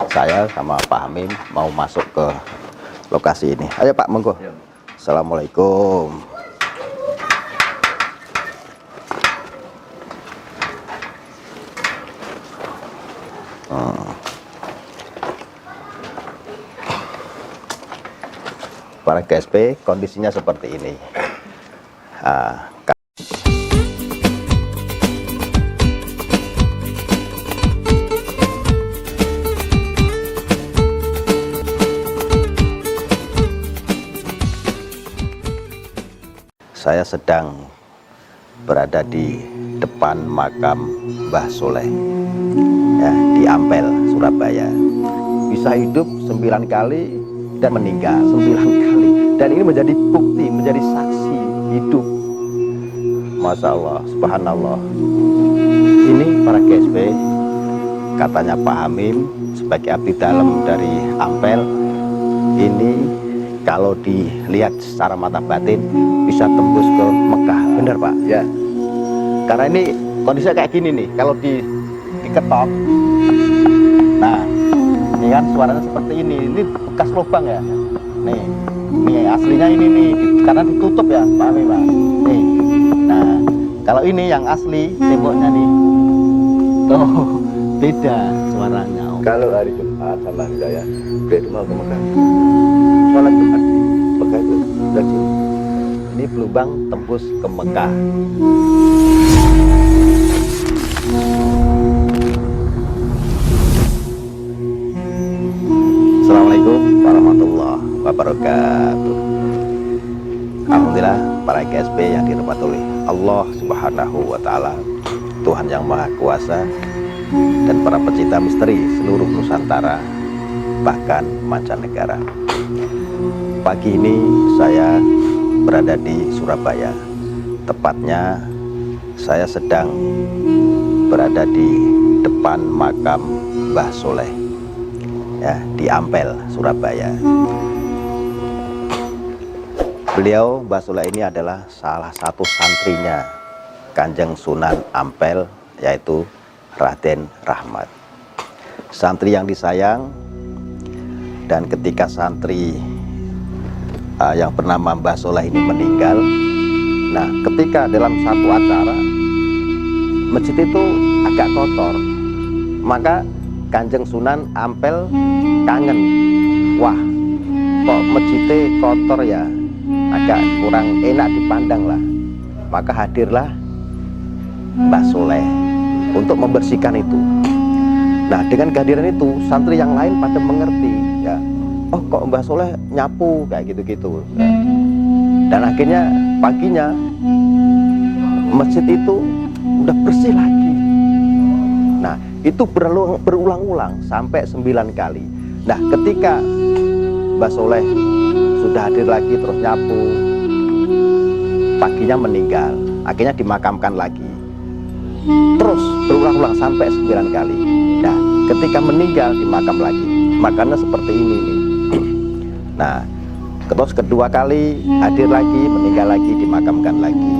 saya sama Pak Hamim mau masuk ke lokasi ini. Ayo Pak, monggo. Ya. Assalamualaikum. Para GSP, kondisinya seperti ini. Saya sedang berada di depan makam Mbah Soleh, ya, di Ampel, Surabaya. Bisa hidup 9 kali dan meninggal 9 kali, dan ini menjadi bukti, menjadi saksi hidup. Masya Allah, subhanallah. Ini para GSP, katanya Pak Hamim sebagai abdi dalam dari Ampel, ini kalau dilihat secara mata batin bisa tembus ke Mekah. Benar Pak? Ya. Karena ini kondisinya kayak gini nih, kalau diketok, nah ini kan suaranya seperti ini bekas lubang ya. Nih aslinya ini nih, karena ditutup ya Pak Hamim Pak. Nih, nah kalau ini yang asli temboknya nih, tuh beda suaranya. Kalau hari Jumat sama hari Raya, beliau mau ke Mekah. Sholat Jumat di Mekah itu sudah sini. Ini berlubang tembus ke Mekah. Assalamualaikum warahmatullahi wabarakatuh. Alhamdulillah para GSP yang dirahmati oleh Allah Subhanahu wa Ta'ala, Tuhan yang Maha Kuasa, dan para pecinta misteri seluruh Nusantara, bahkan mancanegara. Pagi ini saya berada di Surabaya. Tepatnya saya sedang berada di depan makam Mbah Soleh, ya, di Ampel, Surabaya. Beliau, Mbah Soleh ini adalah salah satu santrinya Kanjeng Sunan Ampel, yaitu Raden Rahmat. Santri yang disayang, dan ketika santri yang bernama Mbah Soleh ini meninggal, nah ketika dalam satu acara masjid itu agak kotor, maka Kanjeng Sunan Ampel kangen, wah kok masjidnya kotor ya, agak kurang enak dipandang lah. Maka hadirlah Mbah Soleh untuk membersihkan itu. Nah dengan kehadiran itu santri yang lain pada mengerti ya, oh kok Mbah Soleh nyapu kayak gitu-gitu ya. Dan akhirnya paginya masjid itu udah bersih lagi. Nah itu berulang-ulang sampai 9 kali. Nah ketika Mbah Soleh sudah hadir lagi terus nyapu, paginya meninggal, akhirnya dimakamkan lagi, terus berulang-ulang sampai 9 kali. Nah ketika meninggal dimakam lagi, makanya seperti ini nih. Nah terus kedua kali hadir lagi, meninggal lagi, dimakamkan lagi.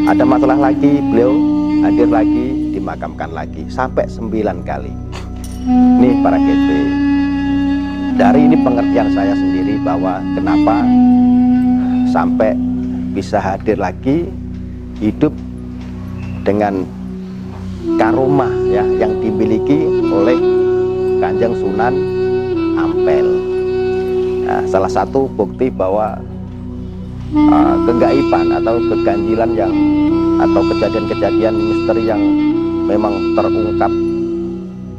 Ada masalah lagi, beliau hadir lagi, dimakamkan lagi, sampai 9 kali. Nih para GSP, dari ini pengertian saya sendiri bahwa kenapa sampai bisa hadir lagi, hidup dengan karomah ya yang dimiliki oleh Kanjeng Sunan Ampel. Nah, salah satu bukti bahwa kegaiban atau keganjilan yang atau kejadian-kejadian misteri yang memang terungkap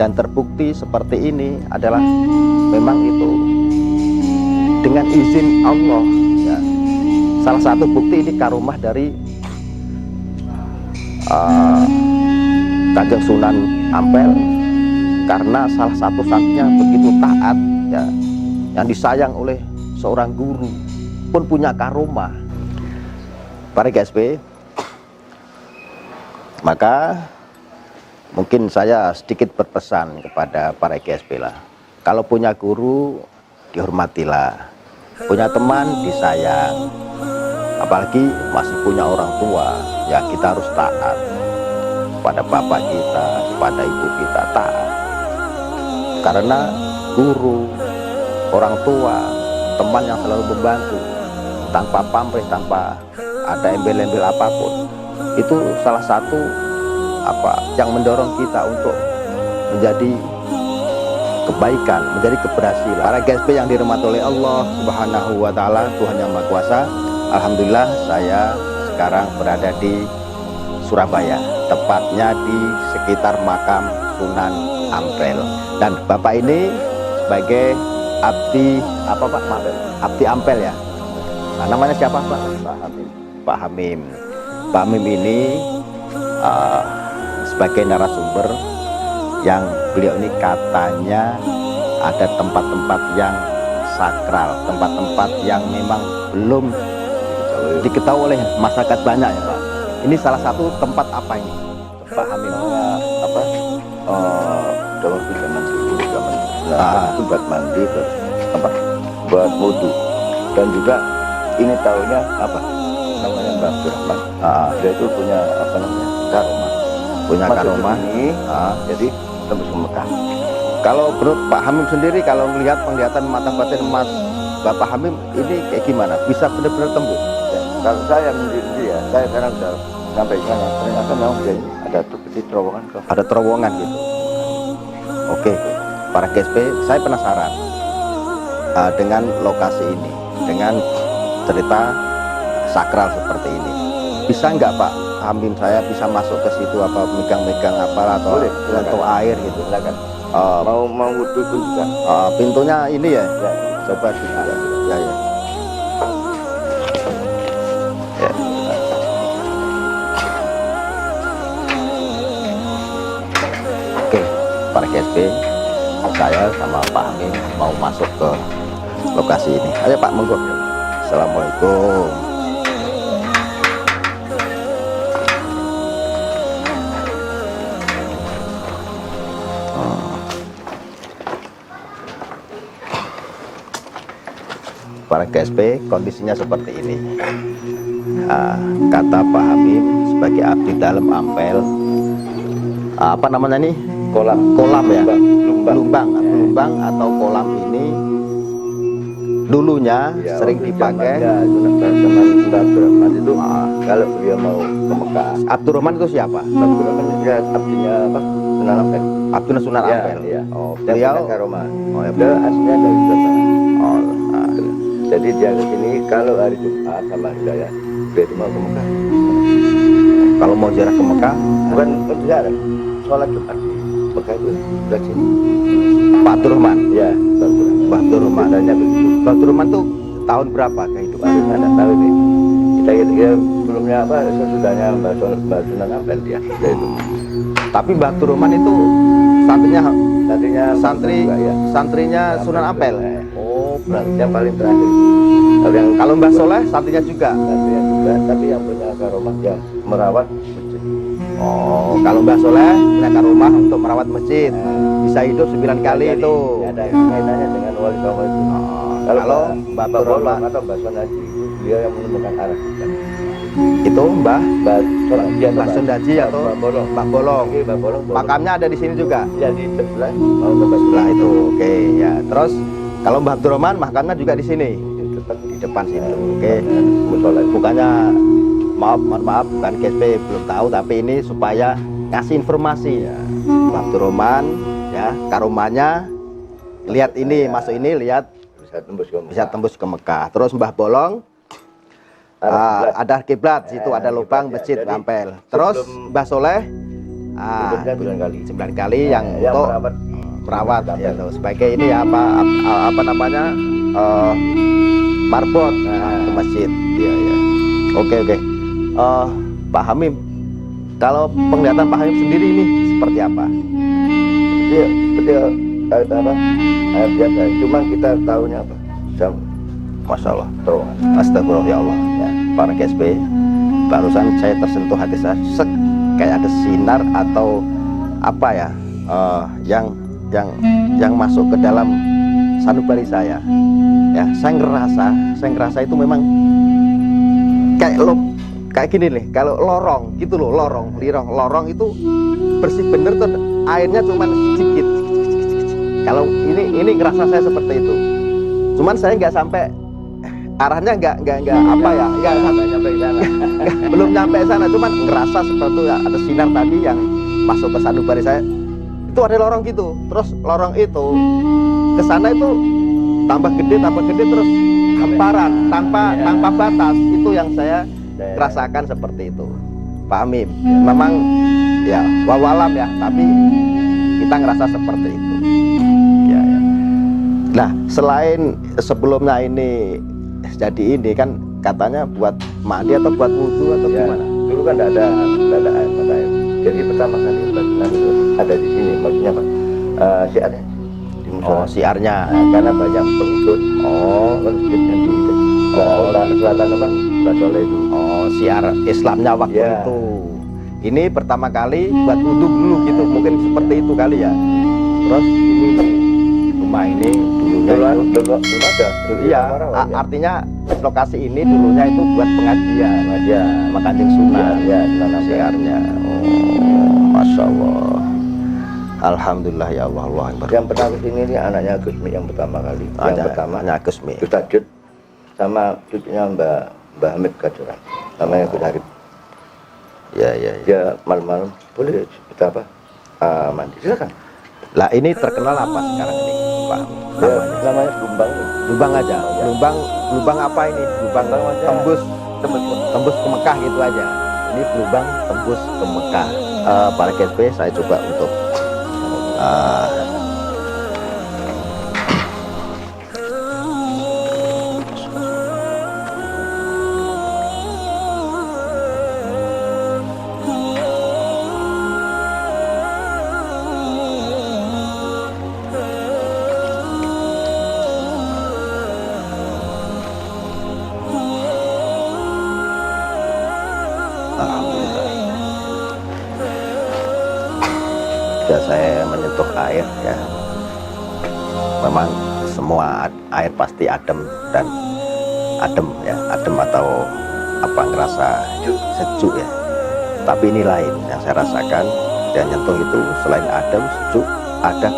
dan terbukti seperti ini adalah memang itu dengan izin Allah ya. Salah satu bukti ini karomah dari Kanjeng Sunan Ampel, karena salah satu santrinya begitu taat ya, yang disayang oleh seorang guru pun punya karomah. Para GSP, maka mungkin saya sedikit berpesan kepada para GSP lah. Kalau punya guru dihormatilah, punya teman disayang, apalagi masih punya orang tua ya kita harus taat pada bapak kita, pada ibu kita, taat. Karena guru, orang tua, teman yang selalu membantu tanpa pamrih, tanpa ada embel-embel apapun, itu salah satu yang mendorong kita untuk menjadi kebaikan, menjadi keberhasilan. Para GSP yang dirahmati oleh Allah Subhanahu wa Ta'ala, Tuhan yang Maha Kuasa, alhamdulillah saya sekarang berada di Surabaya, tepatnya di sekitar makam Sunan Ampel. Dan Bapak ini sebagai abdi abdi Ampel ya. Nah, namanya siapa Pak? Pak Hamim. Pak Hamim ini sebagai narasumber yang beliau ini katanya ada tempat-tempat yang sakral, tempat-tempat yang memang belum diketahui oleh masyarakat banyak ya Pak. Ini salah satu tempat apa ini Pak Hamim? Dalam zaman dulu, itu buat mandi, buat wudhu, dan juga ini tahunya namanya Mbak Abdurrahman. Dia itu punya karomah. Punya karomah ini, jadi tembus ke Mekah. Kalau menurut Pak Hamim sendiri, kalau melihat penglihatan mata batin Mas Bapak Hamim ini kayak gimana? Bisa benar-benar tembus? Ya, kalau saya sendiri ya, saya sekarang sudah sampai sana. Ternyata memang ada terowongan ke. Ada terowongan gitu. Oke, para GSP, saya penasaran dengan lokasi ini, dengan cerita sakral seperti ini. Bisa nggak Pak Hamim saya bisa masuk ke situ, megang-megang atau boleh, untuk air gitu? Silakan. Mau wudhu pun juga. Pintunya ini ya? Ya, Coba dibuka. Ya. Oke, para GSP, saya sama Pak Hamim mau masuk ke lokasi ini. Ayo Pak, monggo. Assalamualaikum. Para GSP, kondisinya seperti ini. Kata Pak Hamim sebagai abdi dalam Ampel, apa namanya nih? Kolam ya? Lumbang atau kolam ini dulunya Ya, sering dipakai. Zaman Abdurrahman itu kalau beliau mau ke Mekah. Abdurrahman itu siapa? Abdurrahman ya abdinya Sunan Ampel. Abdurrahman Sunan Ampel. Ya. Oh, Dia beliau. punya karomah. Ya, Dia aslinya dari Jawa. Oh, Jadi dia ke sini kalau hari Jumat sama hari Raya, dia itu mau ke Mekah. kalau mau ziarah ke Mekah, Bukan ziarah, sholat Jumat di Mekah itu udah sini. Pak Abdurrahman. Ya, Pak Abdurrahman. Adanya begitu. Pak Abdurrahman tuh tahun berapa kehidupan? Baru ada tahu nih. Kita sebelumnya sesudahnya Mbak Sunan Ampel dia itu. Tapi Mbak Abdurrahman itu santrinya Ya. santrinya Sunan Ampel. Oh, berarti yang paling terakhir. Kalau Mbah Soleh santrinya juga. Santrinya juga, tapi yang punya karomah yang merawat masjid. Oh, kalau Mbah Soleh punya karomah untuk merawat masjid. Bisa hidup 9 kali itu. Ada kaitannya dengan wali songo itu. Kalau Mbah Abdurrahman atau Mbah Son Haji itu beliau yang menemukan arah kita. itu Mbah Mbah Sundaji atau Mbah Bolong. Mbah Bolong. Makamnya ada di sini juga. Ya di sebelah mau ke Sebelah itu. Oke, ya. Terus kalau Mbah Abdurrahman makamnya juga di sini. di Depan situ. Oke. musola. Bukannya mohon maaf bukan GSP belum tahu, tapi ini supaya ngasih informasi ya. Mbah Abdurrahman ya, karomanya lihat ini, masuk ini lihat bisa tembus ke Mekah. Terus Mbah Bolong ada kiblat, situ ada lubang masjid Ampel. Terus Mbah Soleh 9 kali yang untuk merawat ya, sebagai ini ya, apa namanya, marbot ke masjid. Iya ya. Oke. Pak Hamim, kalau penglihatan Pak Hamim sendiri ini seperti apa? Seperti biasa, cuma kita tahunya apa? Jam. Masya Allah. Terowongan. Astagfirullah ya Allah. Ya, para GSP, barusan saya tersentuh hati saya, kayak ada sinar atau apa ya, yang masuk ke dalam sanubari saya. Ya, saya ngerasa itu memang kayak gini nih, kalau lorong gitu loh, lorong itu bersih bener tuh, airnya cuma sedikit. Kalau Kalau ini ngerasa saya seperti itu. Cuman saya nggak sampai arahnya nggak apa ya, nggak sampai nyampe sana. Belum nyampe sana, cuman ngerasa seperti ya, ada sinar tadi yang masuk ke sanubari saya. Itu ada lorong gitu. Terus lorong itu ke sana itu tambah gede terus hamparan tanpa batas. Itu yang saya rasakan seperti itu. Pak Hamim, memang ya wawalam ya, tapi kita ngerasa seperti itu. Ya, ya. Nah, selain sebelumnya ini jadi ini kan katanya buat mandi atau buat wudhu atau ya, gimana? dulu kan tidak ada air mata air. Jadi pertama kali batuan itu ada di sini, maksudnya apa? Siarnya di musola. Oh, siarnya. Karena banyak pengikut. Masjidnya di selatan apa? Basoleh itu. Oh, siar Islamnya waktu Ya. itu. Ini pertama kali buat wudhu dulu gitu, mungkin seperti itu kali ya. Terus ini rumah ini dulunya itu, Belum ada. iya, artinya lokasi ini dulunya itu buat pengajian aja sama Kanjeng Sunan. Ya, Sunan Ampel. Siarnya. Oh, Masya Allah. Alhamdulillah ya Allah. Allah Yang pernah kesini ini anaknya Gusmi yang pertama kali. Yang pertama anaknya Gusmi. Gus Tajud sama cucunya Mbah Hamid Kacuran. Namanya Gus Harib. Ya. Dia malam-malam boleh kita mandi, silakan. Lah ini terkenal apa sekarang ini, Pak? Ya, namanya Lumbang. Lubang aja. Lubang apa ini? Lubang tembus ke Mekah gitu aja. Ini lubang tembus ke Mekah. Para GSP saya coba untuk alhamdulillah. Sudah saya menyentuh air ya. Memang semua air pasti adem dan adem ya, adem atau apa ngerasa sejuk ya. Tapi ini lain yang saya rasakan dan nyentuh itu selain adem, sejuk, ada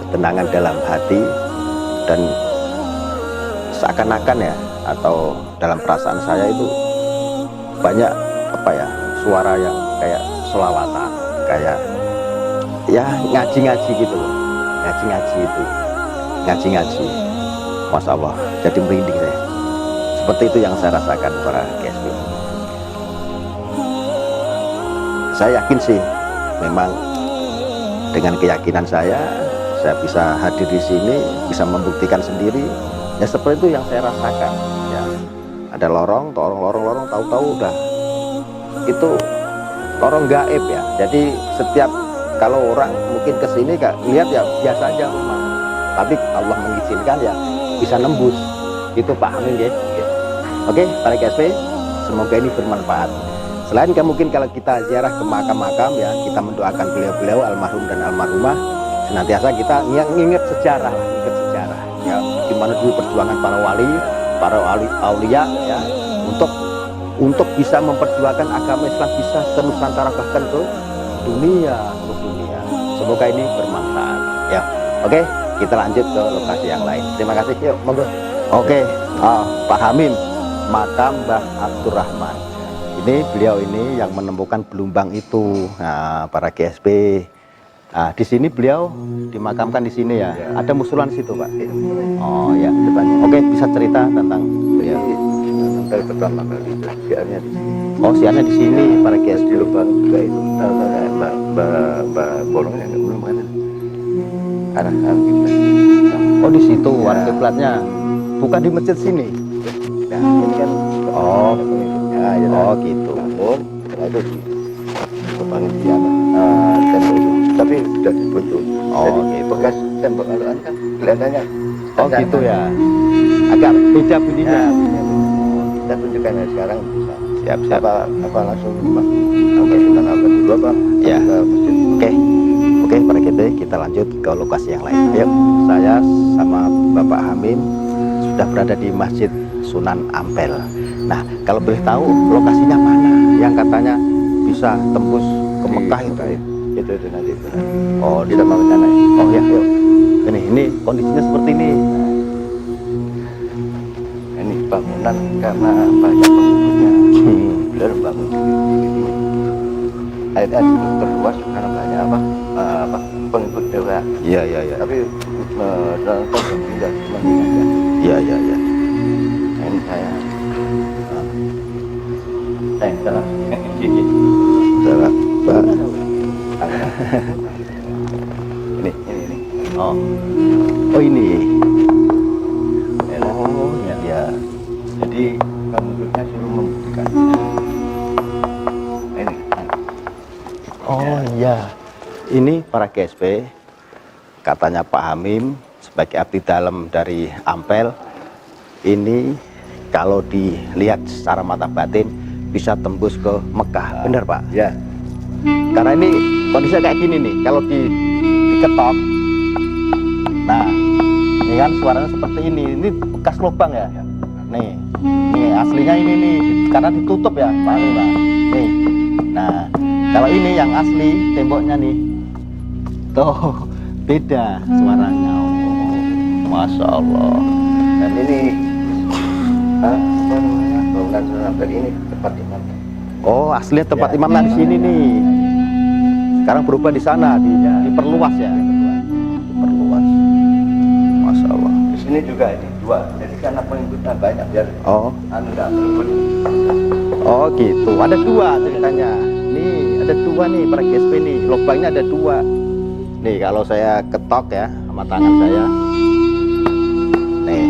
ketenangan dalam hati dan seakan-akan ya atau dalam perasaan saya itu banyak apa ya suara yang kayak selawatan, kayak ya ngaji gitu loh, ngaji Masya Allah, jadi merinding saya. Seperti itu yang saya rasakan para GSP. Saya yakin sih memang dengan keyakinan saya bisa hadir di sini, bisa membuktikan sendiri ya, seperti itu yang saya rasakan ya. Ada lorong tahu-tahu udah itu lorong gaib ya. Jadi setiap kalau orang mungkin kesini gak lihat ya biasa aja rumah, tapi Allah mengizinkan ya bisa nembus. Itu Pak Hamim ya. Oke, para GSP, semoga ini bermanfaat. Selain mungkin kalau kita ziarah ke makam-makam ya, kita mendoakan beliau-beliau almarhum dan almarhumah, senantiasa kita nginget sejarah ya, gimana dulu perjuangan para wali aulia ya, untuk bisa memperjuangkan agama Islam bisa ke Nusantara, bahkan ke dunia. Semoga ini bermanfaat ya. Oke, kita lanjut ke lokasi yang lain. Terima kasih, yuk monggo. Oke, Pak Hamim, makam Mbah Abdurrahman. Ini beliau ini yang menemukan belumbang itu. Nah, para GSP. Nah, di sini beliau dimakamkan di sini ya. Ada musulan situ, Pak. Oh ya, depannya. Oke, bisa cerita tentang beliau. Dari pertama kali itu siarnya di sini. Oh, siarnya di sini, para GSP. Di lubang juga itu. Mbak Bolongnya nggak belum mana? Arah kita. Oh, di situ arah kiblatnya. Bukan di masjid sini. Nah, ini kan gitu. Namun setelah itu di lubang di tembok itu, tapi sudah dibentuk. Jadi gitu. bekas tembok aluan kan kelihatannya. Oh gitu ya. Agak beda bunyinya. Kita tunjukkan ya sekarang bisa. Siap. Apa langsung Sunan Ampel dulu apa? Ya. Ke masjid. Oke, para kita lanjut ke lokasi yang lain. Ayo, saya sama Bapak Hamim sudah berada di Masjid Sunan Ampel. Nah, kalau boleh tahu lokasinya mana yang katanya bisa tembus ke Mekah itu? Itu nanti. Oh, Kita mau ke sana. Oh ya, yuk. kondisinya seperti ini. Ini bangunan karena banyak pengikutnya. Beliau bangun begini. Akhirnya terluas karena banyak pengikut juga. Iya, iya, iya. Tapi dalam konsep pindah cuma ini aja. Iya, iya, iya. Nah, ini saya salah. Salah, Pak. Ini. Oh. Oh, ini. Oh, iya. Jadi pengikutnya suruh membuktikan. Ini. Oh, iya. Ini para GSP, katanya Pak Hamim sebagai abdi dalam dari Ampel, ini kalau dilihat secara mata batin bisa tembus ke Mekah. Benar, Pak? Ya. Karena ini kondisinya kayak gini nih, kalau diketok, nah ini kan suaranya seperti ini bekas lubang ya. Nih aslinya ini nih, karena ditutup ya Pak Hamim, Pak. Nih, nah kalau ini yang asli temboknya nih, tuh beda suaranya. Oh, Masya Allah. Dan ini apa namanya? Bangunan Sunan Ampel ini tempat imam. Oh, aslinya tempat Ya. imamnya di sini nih. Sekarang berubah di sana, diperluas ya. Diperluas. Masya Allah. Di sini juga ini dua. Jadi karena pengikutnya banyak biar Oh, nggak berebut. oh gitu. Ada dua ceritanya. Nih, ada dua nih para GSP nih. Lubangnya ada dua. Nih, kalau saya ketok ya sama tangan saya. Nih.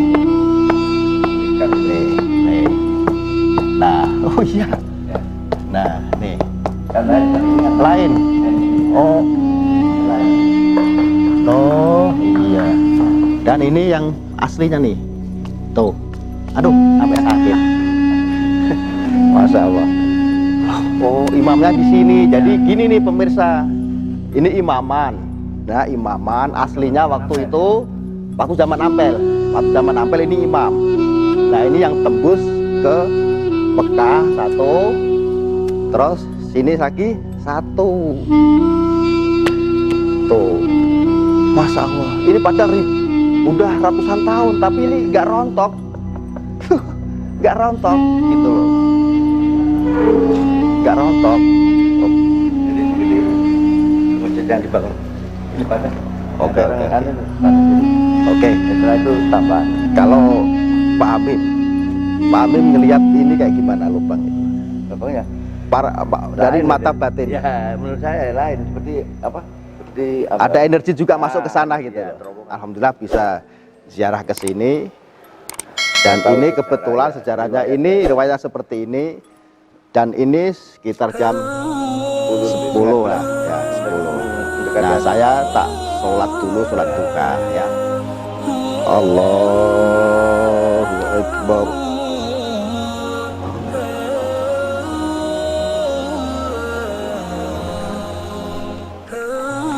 Nih. Nah, oh iya. Ya. Nah, nih. Karena ini yang Lain. Oh, lain. oh iya. Dan ini yang aslinya nih. Tuh. Aduh, sampai sakit. Masya Allah. Oh, imamnya di sini. Jadi gini nih pemirsa. Ini imaman. Nah, imaman aslinya waktu itu waktu zaman Ampel. Waktu zaman Ampel ini imam. Nah, ini yang tembus ke Mekah satu. Terus sini lagi satu. Tuh. Masya Allah. Ini padahal udah ratusan tahun, tapi ini nggak rontok. Nggak rontok gitu loh. Nggak rontok. Oh, Jadi segede masjid yang dibangun. Ini pada. Oke, oke. Oke. Setelah itu tambah. Kalau Pak Hamim ngelihat ini kayak gimana lubang itu? Pokoknya Dari lain, mata gitu. batin. Ya, menurut saya lain seperti apa? Seperti apa? Ada energi juga masuk ke sana gitu. Iya, loh. terowongan. Alhamdulillah bisa ziarah ke sini. Dan Tahu ini sejarah, kebetulan ya, sejarahnya riwayat. ini riwayat seperti ini. Dan ini sekitar jam 10 lah, ya 10. Nah, saya tak sholat dulu, sholat duha ya. Allahu Akbar.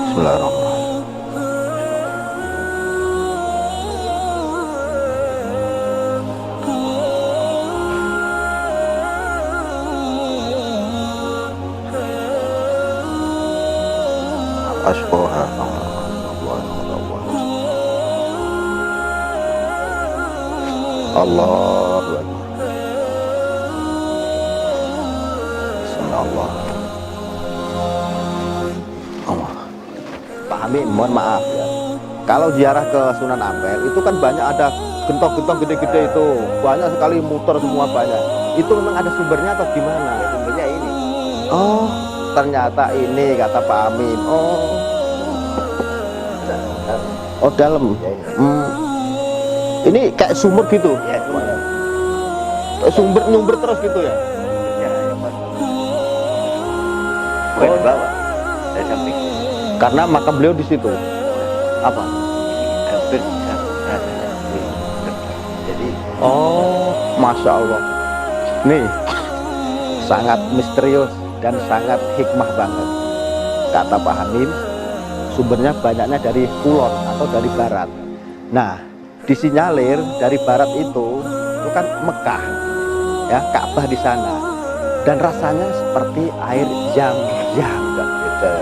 Bismillahirrahmanirrahim. Asqoha. Allahu Akbar. Bismillah. Allah. Pak Hamim, mohon maaf ya. Kalau ziarah ke Sunan Ampel itu kan banyak ada gentong-gentong gede-gede itu, banyak sekali muter semua banyak. Itu memang ada sumbernya atau gimana? Sumbernya ini. Oh, ternyata ini kata Pak Hamim. Oh dalam. Ini kayak sumur gitu. Ya, cuma Sumber nyumber terus gitu ya. ya yang mana? Bukan di bawah. Dari samping. Karena makam beliau di situ. Apa? Hampir bisa rasanya. Jadi Oh, Masya Allah. Nih, sangat misterius dan sangat hikmah banget. Kata Pak Hamim, sumbernya banyaknya dari kulon atau dari barat. Nah, disinyalir dari barat itu kan Mekah, ya Ka'bah di sana. Dan rasanya seperti air Zam-Zam,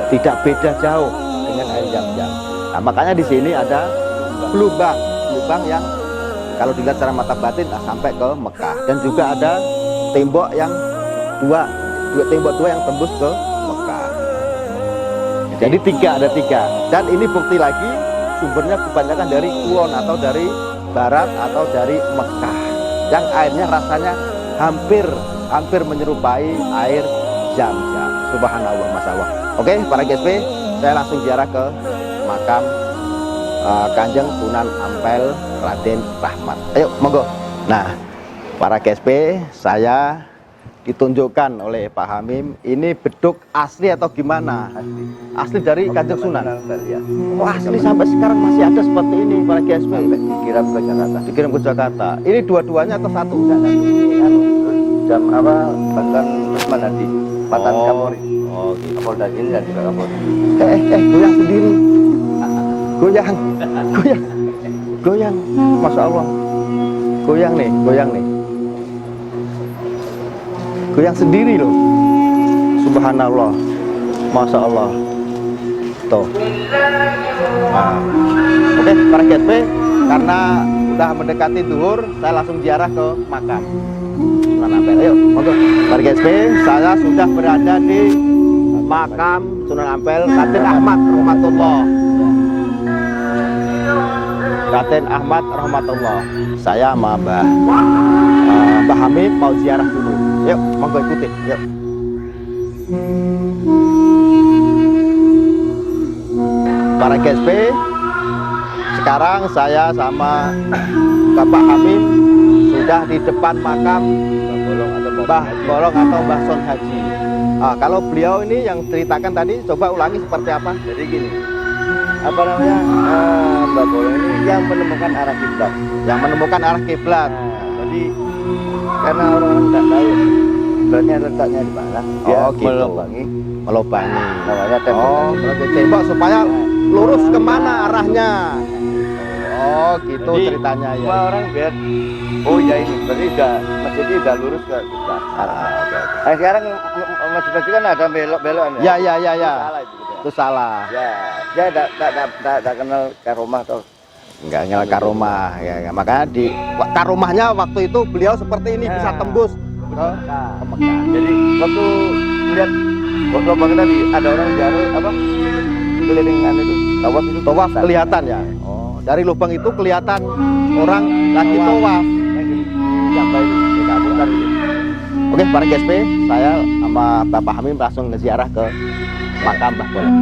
tidak beda jauh dengan air Zam-Zam. Nah, makanya di sini ada lubang yang kalau dilihat secara mata batin sampai ke Mekah. Dan juga ada tembok yang tembok dua yang tembus ke Mekah. Jadi ada tiga. Dan ini bukti lagi sumbernya kebanyakan dari kulon atau dari barat atau dari Mekah, yang airnya rasanya hampir menyerupai air Zam-Zam. Subhanallah, Masya Allah. Oke, para GSP, saya langsung ziarah ke makam Kanjeng Sunan Ampel Raden Rahmat. Ayo, monggo. Nah, para GSP, saya ditunjukkan oleh Pak Hamim, ini beduk asli atau gimana? Asli dari Kanjeng Sunan. Ya. Oh, asli sampai sekarang masih ada seperti ini, para GSP. Dikirim ke Jakarta. Dikirim ke Jakarta. Ini dua-duanya atau satu? Jam apa? Bahkan Usman nanti. Matan Kapolri. Oh, gitu. Kapolda ini dan juga Kapolri. Goyang sendiri. Goyang. Masya Allah. Goyang nih. Goyang sendiri loh. Subhanallah. Masya Allah. Tuh. Nah. Oke, para GSP, karena udah mendekati zuhur, saya langsung ziarah ke makam Sunan Ampel. Ayo, monggo. Para GSP, saya sudah berada di makam Sunan Ampel Raden Ahmad rahmatullah. Raden Ahmad rahmatullah. Saya sama Mbah Hamid mau ziarah dulu. Yuk, monggo ikutin. Yuk. Para GSP, sekarang saya sama Bapak Hamid sudah di depan makam Mbah Bolong atau Mbah Son Haji. Kalau beliau ini yang ceritakan tadi, coba ulangi seperti apa? Jadi gini, apa namanya, Mbak Bolong ini yang menemukan arah kiblat. Yang menemukan arah kiblat. Jadi karena orang-orang tidak tahu kiblatnya letaknya di mana, dia Oh, gitu. Melobangi. namanya tembok. Tembok supaya lurus kemana arahnya. Oh, gitu Jadi, ceritanya ya. semua orang biar ya ini berarti masjidnya udah lurus ke kiblat. Nah, sekarang masjid kan ada belok-belokan Ya. Salah itu. Itu salah. Ya, dia tidak kenal karomah atau Enggak nyala karomah ya. Makanya di karomahnya waktu itu beliau seperti ini bisa tembus ke Mekah. Jadi waktu lihat lubang tadi ada orang jalan apa kelilingan itu Tawaf kelihatan ya. Oh, dari lubang itu kelihatan orang lagi tawaf. Sampai itu kabur. Oke, para GSP, saya sama Bapak Hamim langsung ngeziarah ke makam Mbah Bolong.